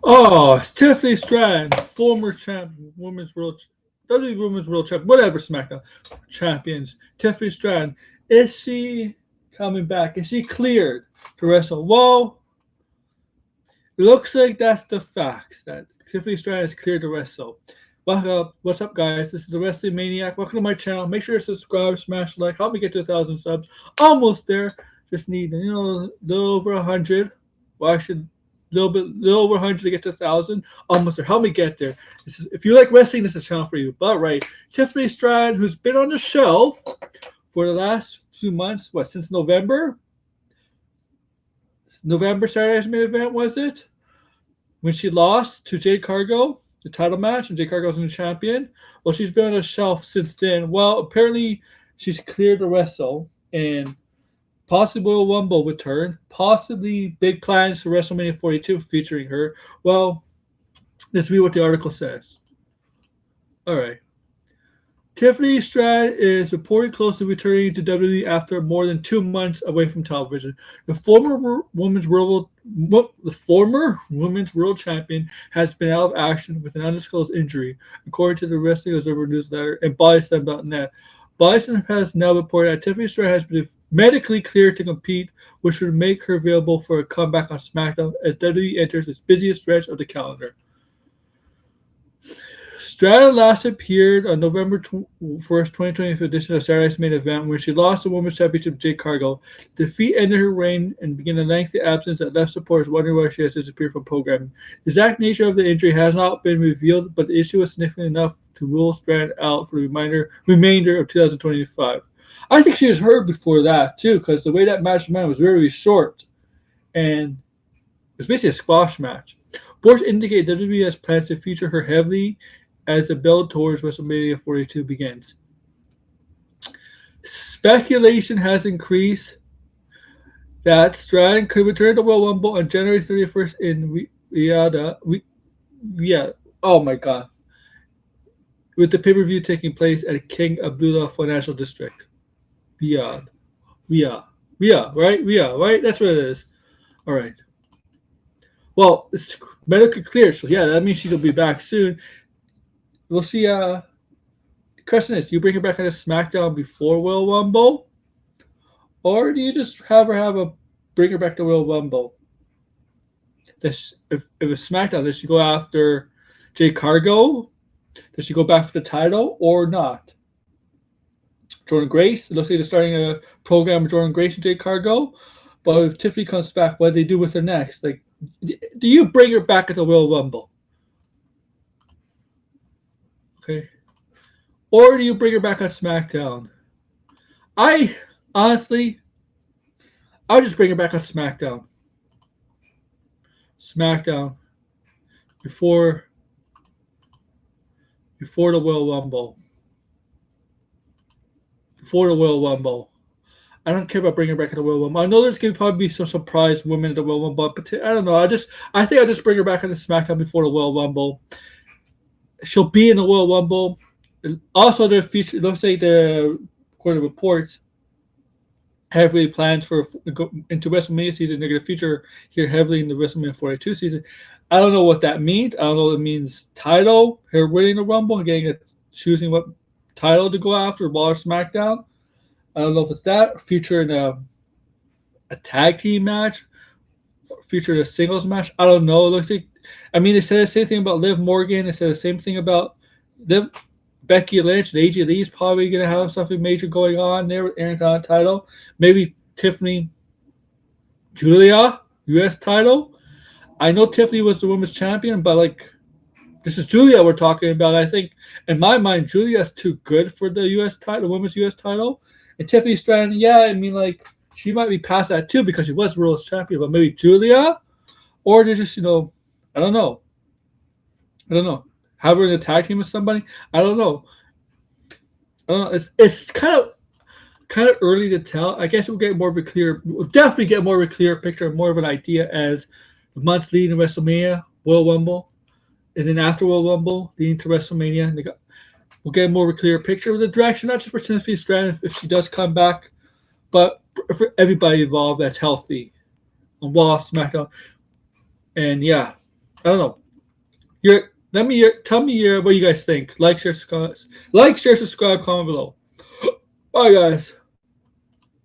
Oh, it's Tiffany Stratton, former women's world, WWE Women's World Champion, whatever SmackDown champions. Tiffany Stratton, is she coming back? Is she cleared to wrestle? Well, it looks like that's the facts that Tiffany Stratton is cleared to wrestle. What's up, guys? This is the Wrestling Maniac. Welcome to my channel. Make sure to subscribe, smash like, help me get to 1,000 subs. Almost there. Just need a little over 100. Well, actually, little over 100 to get to 1,000. Almost there. Help me get there. If you like wrestling, this is a channel for you. But right, Tiffany Stratton, who's been on the shelf for the last 2 months. Since November? November Saturday's main event, was it? When she lost to Jade Cargill, the title match, and Jade Cargill's new champion. Well, she's been on the shelf since then. Well, apparently she's cleared to wrestle, and possibly a Rumble return, possibly big plans for WrestleMania 42 featuring her. Well, let's read what the article says. All right. Tiffany Stratton is reported close to returning to WWE after more than 2 months away from television. The former women's world champion has been out of action with an undisclosed injury, according to the Wrestling Observer newsletter and BodySlam.net. BodySlam has now reported that Tiffany Stratton has been medically cleared to compete, which would make her available for a comeback on SmackDown as WWE enters its busiest stretch of the calendar. Stratton last appeared on November 1st, 2020 edition of Saturday's main event when she lost the Women's Championship to Jade Cargill. Defeat ended her reign and began a lengthy absence that left supporters wondering why she has disappeared from programming. The exact nature of the injury has not been revealed, but the issue was significant enough to rule Stratton out for the remainder of 2025. I think she was hurt before that, too, because the way that match went was very short. And it was basically a squash match. Reports indicate WWE has plans to feature her heavily as the build towards WrestleMania 42 begins. Speculation has increased that Stratton could return to Royal Rumble on January 31st in Riyadh. Oh my God. With the pay-per-view taking place at King Abdullah Financial District. Riyadh, right? That's what it is. All right. Well, it's medically clear, so yeah, that means she'll be back soon. We'll see. The question is, do you bring her back on a SmackDown before Royal Rumble, or do you just bring her back to Royal Rumble? If it's SmackDown, does she go after Jade Cargill? Does she go back for the title or not? Jordan Grace. It looks like they're starting a program with Jordan Grace and Jade Cargill. But if Tiffany comes back, what do they do with her next? Like, do you bring her back at the Royal Rumble? Okay. Or do you bring her back on SmackDown? I'll just bring her back on SmackDown. SmackDown. Before the Royal Rumble. Before the Royal Rumble. I don't care about bringing her back to the Royal Rumble. I know there's going to probably be some surprise women at the Royal Rumble, but I don't know. I think I'll just bring her back on the SmackDown before the Royal Rumble. She'll be in the Royal Rumble. Also, their future. It looks like according to reports, heavily plans for into WrestleMania season. They're going to feature here heavily in the WrestleMania 42 season. I don't know what that means. I don't know what it means. Title, her winning the Rumble and choosing what title to go after, Raw or SmackDown. I don't know if it's that. Feature in a tag team match, feature in a singles match. I don't know. It looks like. They said the same thing about Liv Morgan. They said the same thing about Becky Lynch. And AJ Lee's probably going to have something major going on there with Intercontinental title. Maybe Tiffany Julia, U.S. title. I know Tiffany was the women's champion, but this is Julia we're talking about. I think, in my mind, Julia's too good for the U.S. title, the women's U.S. title. And Tiffany Stratton, she might be past that too because she was world champion. But maybe Julia, or they're just, I don't know. Have her in a tag team with somebody? I don't know. It's kind of early to tell. I guess we'll definitely get more of a clear picture, more of an idea as the months leading to WrestleMania, Royal Rumble, and then after Royal Rumble, leading to WrestleMania. We'll get more of a clear picture of the direction, not just for Tiffany Stratton if she does come back, but for everybody involved that's healthy on Raw, SmackDown. And yeah, I don't know. Tell me what you guys think. Like, share, subscribe, comment below. Bye, guys.